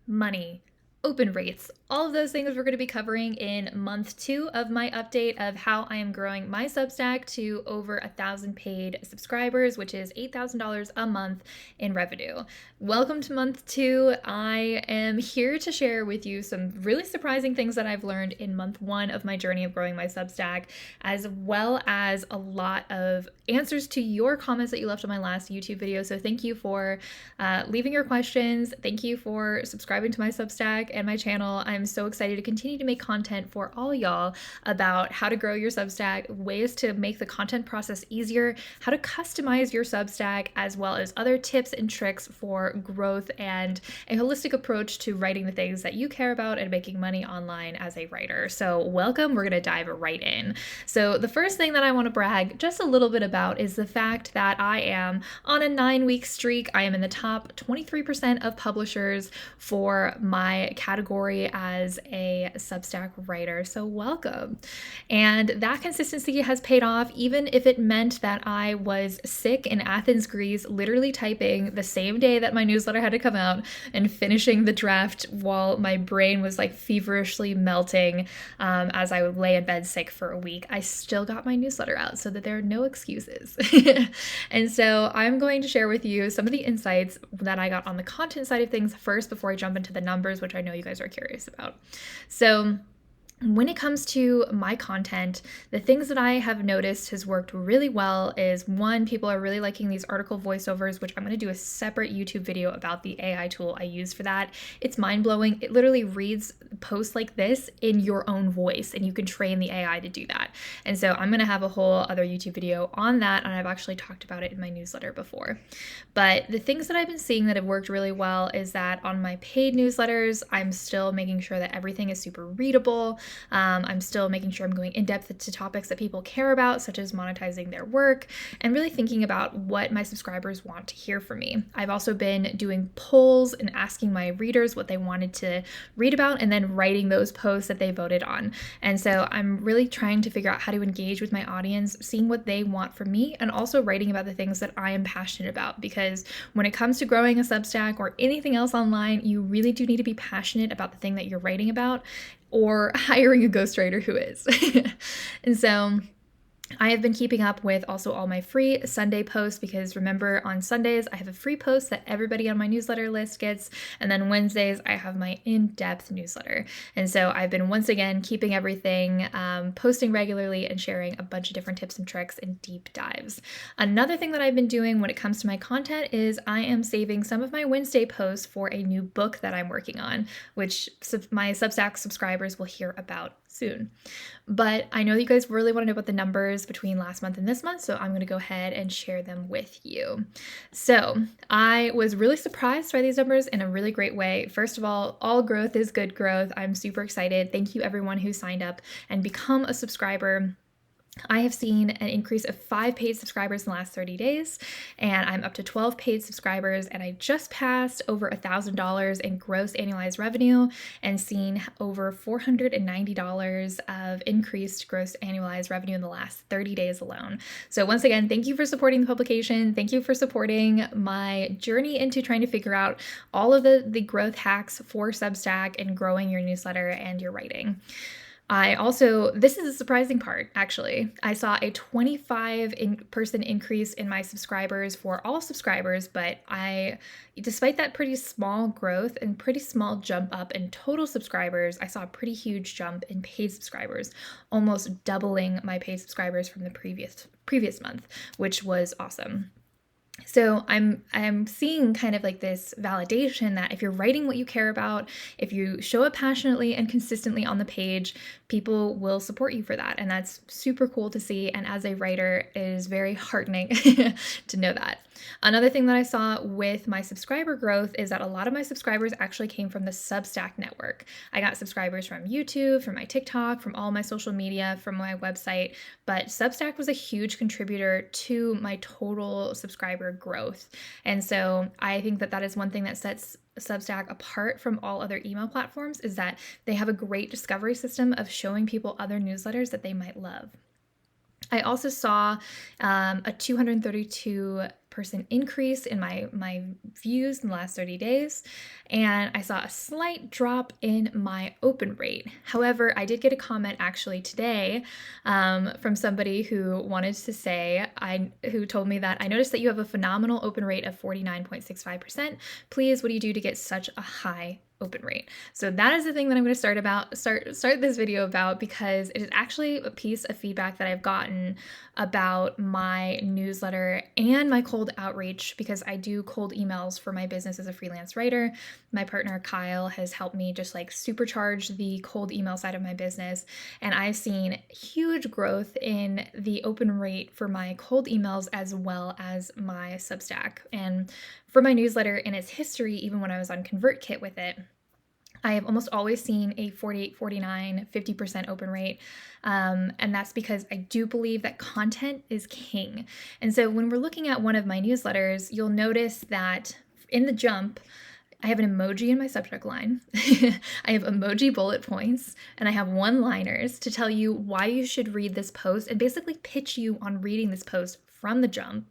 money, open rates, all of those things we're going to be covering in month 2 of my update of how I am growing my Substack to over 1,000 paid subscribers, which is $8,000 a month in revenue. Welcome to month 2. I am here to share with you some really surprising things that I've learned in month 1 of my journey of growing my Substack, as well as a lot of answers to your comments that you left on my last YouTube video. So thank you for leaving your questions. Thank you for subscribing to my Substack and my channel. I'm so excited to continue to make content for all y'all about how to grow your Substack, ways to make the content process easier, how to customize your Substack, as well as other tips and tricks for growth and a holistic approach to writing the things that you care about and making money online as a writer. So welcome, we're gonna dive right in. So the first thing that I wanna brag just a little bit about is the fact that I am on a 9-week streak. I am in the top 23% of publishers for my category as a Substack writer. So welcome. And that consistency has paid off, even if it meant that I was sick in Athens, Greece, literally typing the same day that my newsletter had to come out and finishing the draft while my brain was like feverishly melting as I would lay in bed sick for a week. I still got my newsletter out so that there are no excuses. And so I'm going to share with you some of the insights that I got on the content side of things first before I jump into the numbers, which I know you guys are curious about. So when it comes to my content, the things that I have noticed has worked really well is, one, people are really liking these article voiceovers, which I'm going to do a separate YouTube video about the AI tool I use for that. It's mind-blowing. It literally reads posts like this in your own voice, and you can train the AI to do that. And so I'm going to have a whole other YouTube video on that, and I've actually talked about it in my newsletter before. But the things that I've been seeing that have worked really well is that on my paid newsletters, I'm still making sure that everything is super readable. I'm still making sure I'm going in depth to topics that people care about, such as monetizing their work, and really thinking about what my subscribers want to hear from me. I've also been doing polls and asking my readers what they wanted to read about, and then writing those posts that they voted on. And so I'm really trying to figure out how to engage with my audience, seeing what they want from me, and also writing about the things that I am passionate about. Because when it comes to growing a Substack or anything else online, you really do need to be passionate about the thing that you're writing about, or hiring a ghostwriter who is. And so I have been keeping up with also all my free Sunday posts, because remember, on Sundays I have a free post that everybody on my newsletter list gets, and then Wednesdays I have my in-depth newsletter. And so I've been once again keeping everything, posting regularly and sharing a bunch of different tips and tricks and deep dives. Another thing that I've been doing when it comes to my content is I am saving some of my Wednesday posts for a new book that I'm working on, which my Substack subscribers will hear about soon. But I know that you guys really want to know about the numbers between last month and this month, so I'm going to go ahead and share them with you. So I was really surprised by these numbers in a really great way. First of all growth is good growth. I'm super excited. Thank you everyone who signed up and become a subscriber. I have seen an increase of 5 paid subscribers in the last 30 days, and I'm up to 12 paid subscribers, and I just passed over $1,000 in gross annualized revenue and seen over $490 of increased gross annualized revenue in the last 30 days alone. So once again, thank you for supporting the publication. Thank you for supporting my journey into trying to figure out all of the growth hacks for Substack and growing your newsletter and your writing. This is a surprising part, actually. I saw a 25% increase in my subscribers for all subscribers, but despite that pretty small growth and pretty small jump up in total subscribers, I saw a pretty huge jump in paid subscribers, almost doubling my paid subscribers from the previous month, which was awesome. So I'm seeing kind of like this validation that if you're writing what you care about, if you show up passionately and consistently on the page, people will support you for that. And that's super cool to see. And as a writer, it is very heartening to know that. Another thing that I saw with my subscriber growth is that a lot of my subscribers actually came from the Substack network. I got subscribers from YouTube, from my TikTok, from all my social media, from my website, but Substack was a huge contributor to my total subscriber growth. And so I think that is one thing that sets Substack apart from all other email platforms, is that they have a great discovery system of showing people other newsletters that they might love. I also saw a 232% 30% increase in my views in the last 30 days, and I saw a slight drop in my open rate. However, I did get a comment actually today from somebody who wanted to say, who told me that I noticed that you have a phenomenal open rate of 49.65%. Please, what do you do to get such a high open rate? So that is the thing that I'm going to start this video about, because it is actually a piece of feedback that I've gotten about my newsletter and my cold outreach, because I do cold emails for my business as a freelance writer. My partner Kyle has helped me just like supercharge the cold email side of my business, and I've seen huge growth in the open rate for my cold emails as well as my Substack. And for my newsletter in its history, even when I was on ConvertKit with it, I have almost always seen a 48, 49, 50% open rate. And that's because I do believe that content is king. And so when we're looking at one of my newsletters, you'll notice that in the jump, I have an emoji in my subject line. I have emoji bullet points, and I have one-liners to tell you why you should read this post and basically pitch you on reading this post from the jump.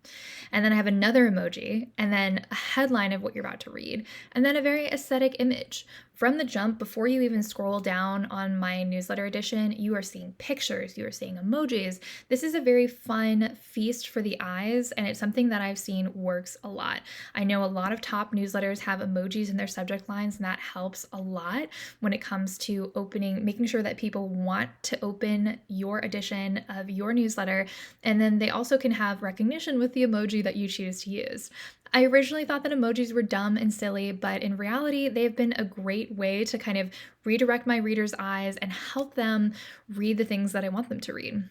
And then I have another emoji, and then a headline of what you're about to read, and then a very aesthetic image. From the jump, before you even scroll down on my newsletter edition, you are seeing pictures, you are seeing emojis. This is a very fun feast for the eyes, and it's something that I've seen works a lot. I know a lot of top newsletters have emojis in their subject lines, and that helps a lot when it comes to making sure that people want to open your edition of your newsletter, and then they also can have recognition with the emoji that you choose to use. I originally thought that emojis were dumb and silly, but in reality, they've been a great way to kind of redirect my readers' eyes and help them read the things that I want them to read.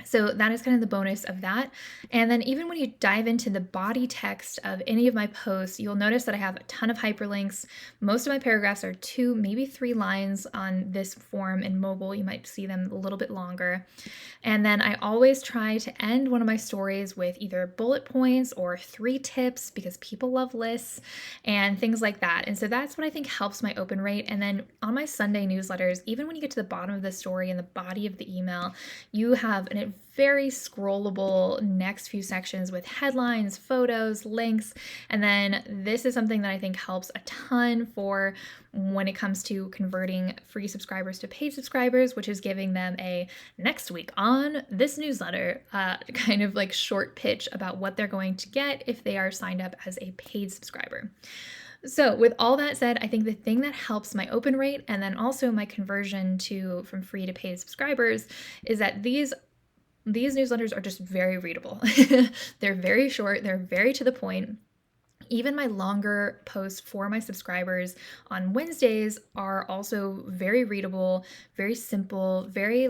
So that is kind of the bonus of that. And then even when you dive into the body text of any of my posts, you'll notice that I have a ton of hyperlinks. Most of my paragraphs are 2, maybe 3 lines on this form. In mobile, you might see them a little bit longer. And then I always try to end one of my stories with either bullet points or 3 tips, because people love lists and things like that. And so that's what I think helps my open rate. And then on my Sunday newsletters, even when you get to the bottom of the story and the body of the email, you have a very scrollable next few sections with headlines, photos, links. And then this is something that I think helps a ton for when it comes to converting free subscribers to paid subscribers, which is giving them a next week on this newsletter kind of like short pitch about what they're going to get if they are signed up as a paid subscriber. So with all that said, I think the thing that helps my open rate and then also my conversion from free to paid subscribers is that these newsletters are just very readable. They're very short, they're very to the point. Even my longer posts for my subscribers on Wednesdays are also very readable, very simple, very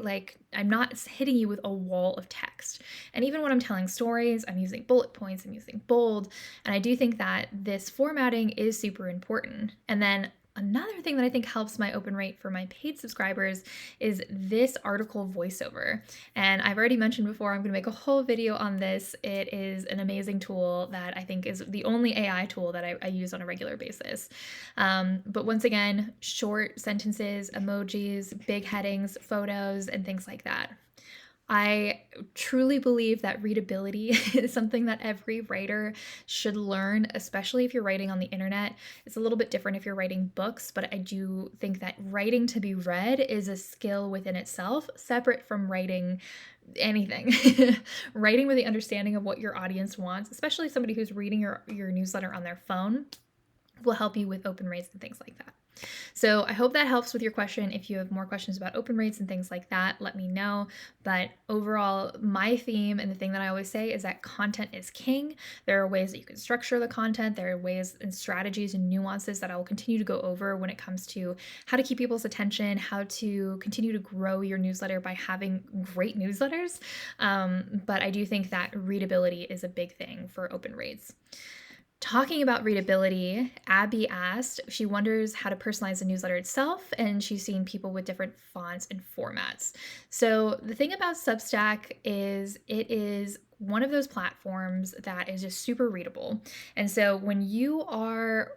I'm not hitting you with a wall of text. And even when I'm telling stories, I'm using bullet points, I'm using bold. And I do think that this formatting is super important. And then another thing that I think helps my open rate for my paid subscribers is this article voiceover. And I've already mentioned before, I'm going to make a whole video on this. It is an amazing tool that I think is the only AI tool that I use on a regular basis. But once again, short sentences, emojis, big headings, photos, and things like that. I truly believe that readability is something that every writer should learn, especially if you're writing on the internet. It's a little bit different if you're writing books, but I do think that writing to be read is a skill within itself, separate from writing anything. Writing with the understanding of what your audience wants, especially somebody who's reading your newsletter on their phone, will help you with open rates and things like that. So I hope that helps with your question. If you have more questions about open rates and things like that, let me know. But overall, my theme and the thing that I always say is that content is king. There are ways that you can structure the content. There are ways and strategies and nuances that I will continue to go over when it comes to how to keep people's attention, how to continue to grow your newsletter by having great newsletters. But I do think that readability is a big thing for open rates. Talking about readability, Abby asked, she wonders how to personalize the newsletter itself, and she's seen people with different fonts and formats. So the thing about Substack is it is one of those platforms that is just super readable. And so when you are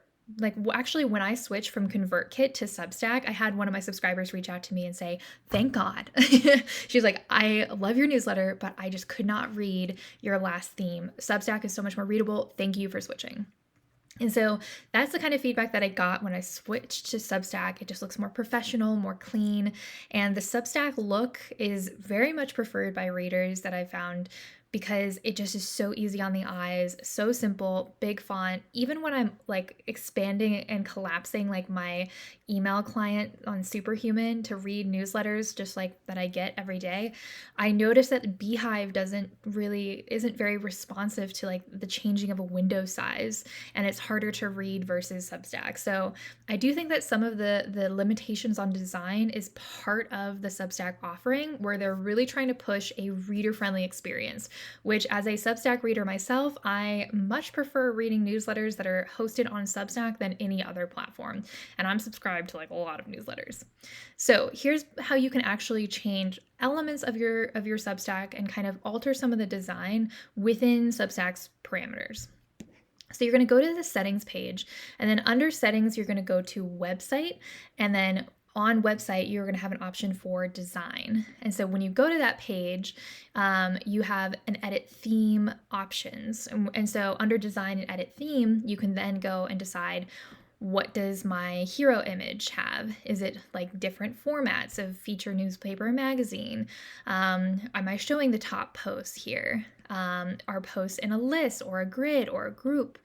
actually when I switched from ConvertKit to Substack, I had one of my subscribers reach out to me and say, "Thank God." She's like, "I love your newsletter, but I just could not read your last theme. Substack is so much more readable. Thank you for switching." And so that's the kind of feedback that I got when I switched to Substack. It just looks more professional, more clean. And the Substack look is very much preferred by readers that I found because it just is so easy on the eyes, so simple, big font. Even when I'm like expanding and collapsing like my email client on Superhuman to read newsletters just like that I get every day, I noticed that Beehive isn't very responsive to like the changing of a window size, and it's harder to read versus Substack. So I do think that some of the limitations on design is part of the Substack offering, where they're really trying to push a reader-friendly experience, which as a Substack reader myself, I much prefer reading newsletters that are hosted on Substack than any other platform. And I'm subscribed to like a lot of newsletters. So here's how you can actually change elements of your Substack and kind of alter some of the design within Substack's parameters. So you're going to go to the settings page, and then under settings, you're going to go to website, and then on website, you're going to have an option for design. And so when you go to that page, you have an edit theme options. And so under design and edit theme, you can then go and decide, what does my hero image have? Is it like different formats of feature, newspaper, or magazine? Am I showing the top posts here? Are posts in a list or a grid or a group?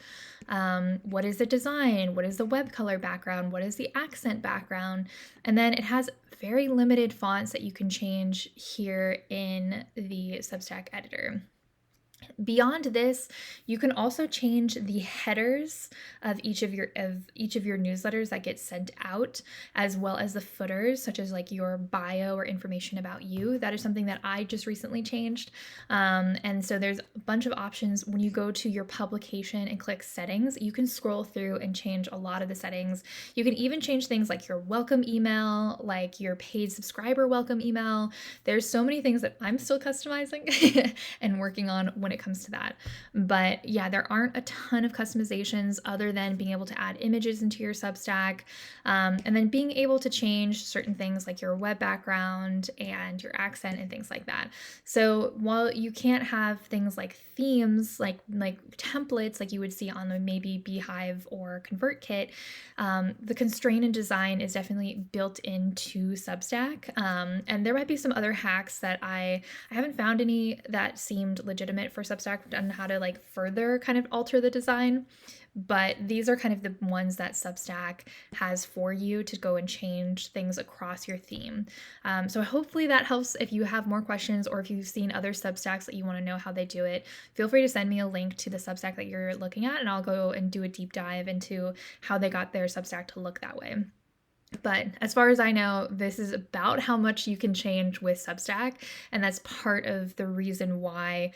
What is the design? What is the web color background? What is the accent background? And then it has very limited fonts that you can change here in the Substack editor. Beyond this, you can also change the headers of each of your newsletters that get sent out, as well as the footers, such as like your bio or information about you. That is something that I just recently changed. And so there's a bunch of options. When you go to your publication and click settings, you can scroll through and change a lot of the settings. You can even change things like your welcome email, like your paid subscriber welcome email. There's so many things that I'm still customizing and working on when it comes to that. But yeah, there aren't a ton of customizations other than being able to add images into your Substack, and then being able to change certain things like your web background and your accent and things like that. So while you can't have things like themes, like templates like you would see on the maybe Beehive or ConvertKit, the constraint and design is definitely built into Substack. And there might be some other hacks that I haven't found any that seemed legitimate for Substack on how to like further kind of alter the design. But these are kind of the ones that Substack has for you to go and change things across your theme. So hopefully that helps. If you have more questions or if you've seen other Substacks that you want to know how they do it, feel free to send me a link to the Substack that you're looking at, and I'll go and do a deep dive into how they got their Substack to look that way. But as far as I know, this is about how much you can change with Substack, and that's part of the reason why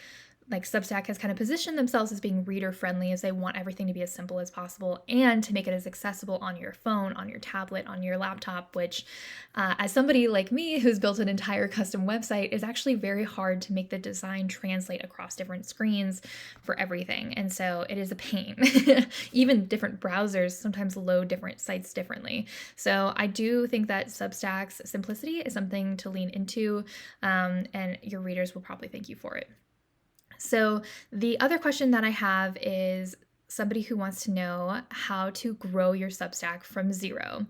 like Substack has kind of positioned themselves as being reader friendly, as they want everything to be as simple as possible and to make it as accessible on your phone, on your tablet, on your laptop, which as somebody like me who's built an entire custom website, is actually very hard to make the design translate across different screens for everything. And so it is a pain. Even different browsers sometimes load different sites differently. So I do think that Substack's simplicity is something to lean into, and your readers will probably thank you for it. So the other question that I have is somebody who wants to know how to grow your Substack from zero.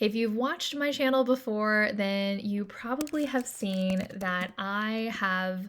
If you've watched my channel before, then you probably have seen that I have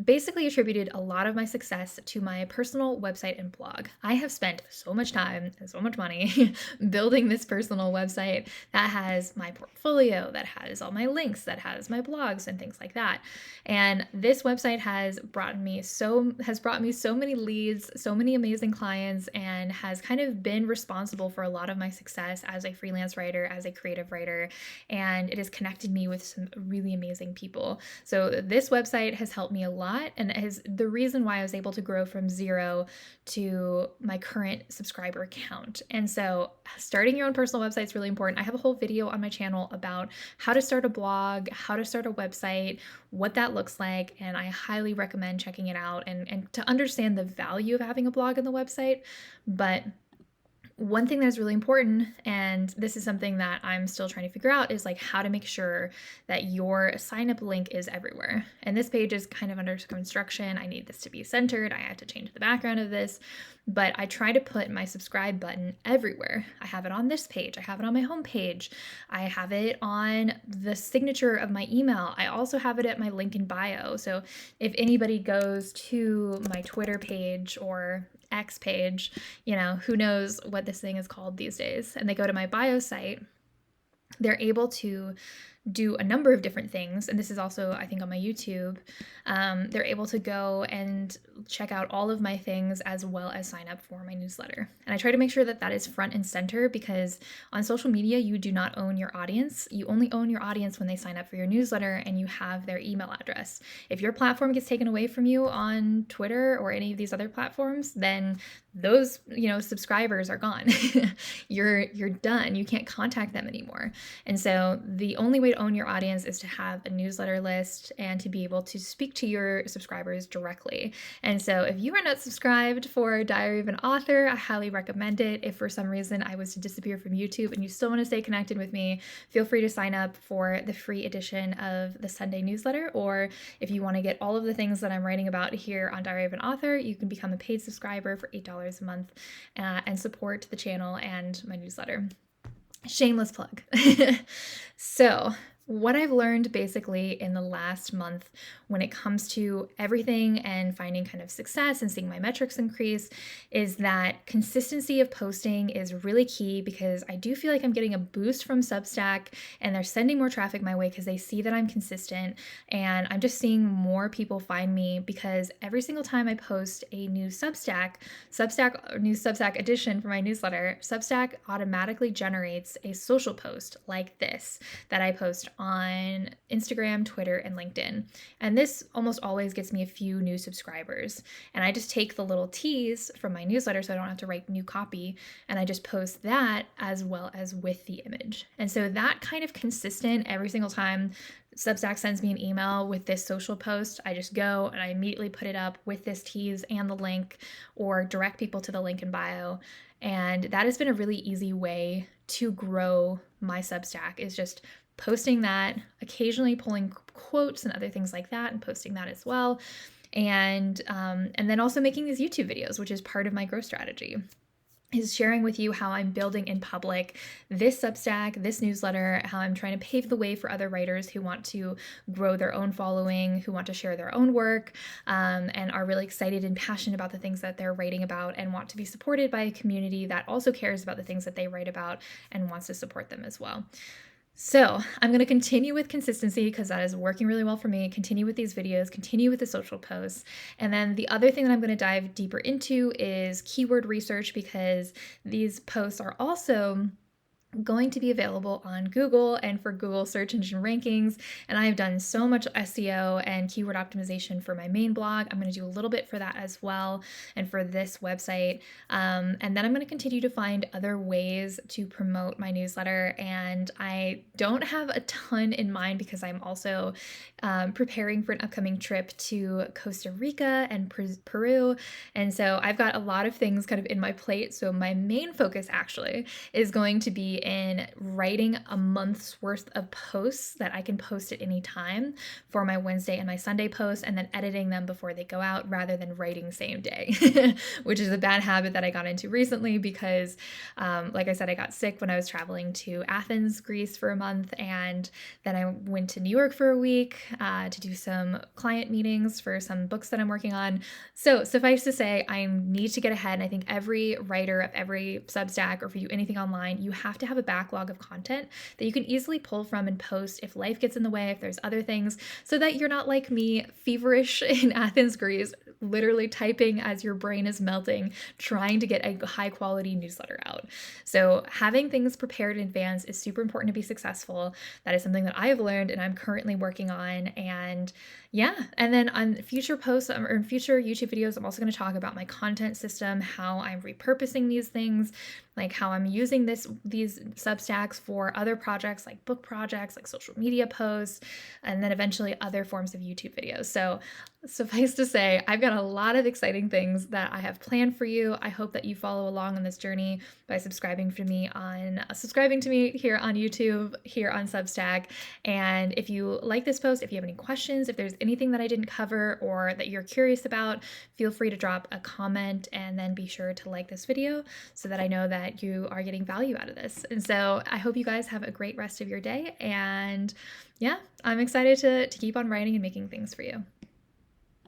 basically attributed a lot of my success to my personal website and blog. I have spent so much time and so much money building this personal website that has my portfolio, that has all my links, that has my blogs and things like that. And this website has brought me so many leads, so many amazing clients, and has kind of been responsible for a lot of my success as a freelance writer, as a creative writer, and it has connected me with some really amazing people. So this website has helped me a lot, and it is the reason why I was able to grow from zero to my current subscriber count. And so starting your own personal website is really important. I have a whole video on my channel about how to start a blog, how to start a website, what that looks like, and I highly recommend checking it out and to understand the value of having a blog and the website. But one thing that's really important, and this is something that I'm still trying to figure out, is like how to make sure that your sign up link is everywhere. And this page is kind of under construction. I need this to be centered. I have to change the background of this, but I try to put my subscribe button everywhere. I have it on this page. I have it on my homepage. I have it on the signature of my email. I also have it at my link in bio. So if anybody goes to my Twitter page or X page, who knows what this thing is called these days, and they go to my bio site, they're able to do a number of different things. And this is also, I think, on my YouTube. They're able to go and check out all of my things as well as sign up for my newsletter. And I try to make sure that that is front and center, because on social media, you do not own your audience. You only own your audience when they sign up for your newsletter and you have their email address. If your platform gets taken away from you on Twitter or any of these other platforms, then those, subscribers are gone. You're done. You can't contact them anymore. And so the only way to own your audience is to have a newsletter list and to be able to speak to your subscribers directly. And so if you are not subscribed for Diary of an Author, I highly recommend it. If for some reason I was to disappear from YouTube and you still want to stay connected with me, feel free to sign up for the free edition of the Sunday newsletter. Or if you want to get all of the things that I'm writing about here on Diary of an Author, you can become a paid subscriber for $8 a month and support the channel and my newsletter. Shameless plug. So what I've learned basically in the last month when it comes to everything and finding kind of success and seeing my metrics increase is that consistency of posting is really key, because I do feel like I'm getting a boost from Substack and they're sending more traffic my way because they see that I'm consistent, and I'm just seeing more people find me because every single time I post a new Substack edition for my newsletter, Substack automatically generates a social post like this that I post on Instagram, Twitter, and LinkedIn. And this almost always gets me a few new subscribers. And I just take the little tease from my newsletter so I don't have to write new copy, and I just post that as well as with the image. And so that kind of consistent every single time Substack sends me an email with this social post, I just go and I immediately put it up with this tease and the link, or direct people to the link in bio. And that has been a really easy way to grow my Substack, is just posting that, occasionally pulling quotes and other things like that and posting that as well. And then also making these YouTube videos, which is part of my growth strategy, is sharing with you how I'm building in public this Substack, this newsletter, how I'm trying to pave the way for other writers who want to grow their own following, who want to share their own work, and are really excited and passionate about the things that they're writing about and want to be supported by a community that also cares about the things that they write about and wants to support them as well. So I'm going to continue with consistency because that is working really well for me. Continue with these videos, continue with the social posts. And then the other thing that I'm going to dive deeper into is keyword research, because these posts are also going to be available on Google and for Google search engine rankings. And I have done so much SEO and keyword optimization for my main blog. I'm going to do a little bit for that as well, and for this website. And then I'm going to continue to find other ways to promote my newsletter. And I don't have a ton in mind because I'm also preparing for an upcoming trip to Costa Rica and Peru. And so I've got a lot of things kind of in my plate. So my main focus actually is going to be in writing a month's worth of posts that I can post at any time for my Wednesday and my Sunday posts, and then editing them before they go out rather than writing same day, which is a bad habit that I got into recently because, like I said, I got sick when I was traveling to Athens, Greece for a month, and then I went to New York for a week to do some client meetings for some books that I'm working on. So suffice to say, I need to get ahead, and I think every writer of every Substack, or if you do anything online, you have to have a backlog of content that you can easily pull from and post if life gets in the way, if there's other things, so that you're not like me, feverish in Athens, Greece, literally typing as your brain is melting, trying to get a high quality newsletter out. So having things prepared in advance is super important to be successful. That is something that I have learned and I'm currently working on. And yeah, and then on future posts or in future YouTube videos, I'm also going to talk about my content system, how I'm repurposing these things, like how I'm using these Substacks for other projects like book projects, like social media posts, and then eventually other forms of YouTube videos. So suffice to say, I've got a lot of exciting things that I have planned for you. I hope that you follow along on this journey by subscribing to me here on YouTube, here on Substack. And if you like this post, if you have any questions, if there's anything that I didn't cover or that you're curious about, feel free to drop a comment, and then be sure to like this video so that I know that you are getting value out of this. And so I hope you guys have a great rest of your day. And yeah, I'm excited to keep on writing and making things for you.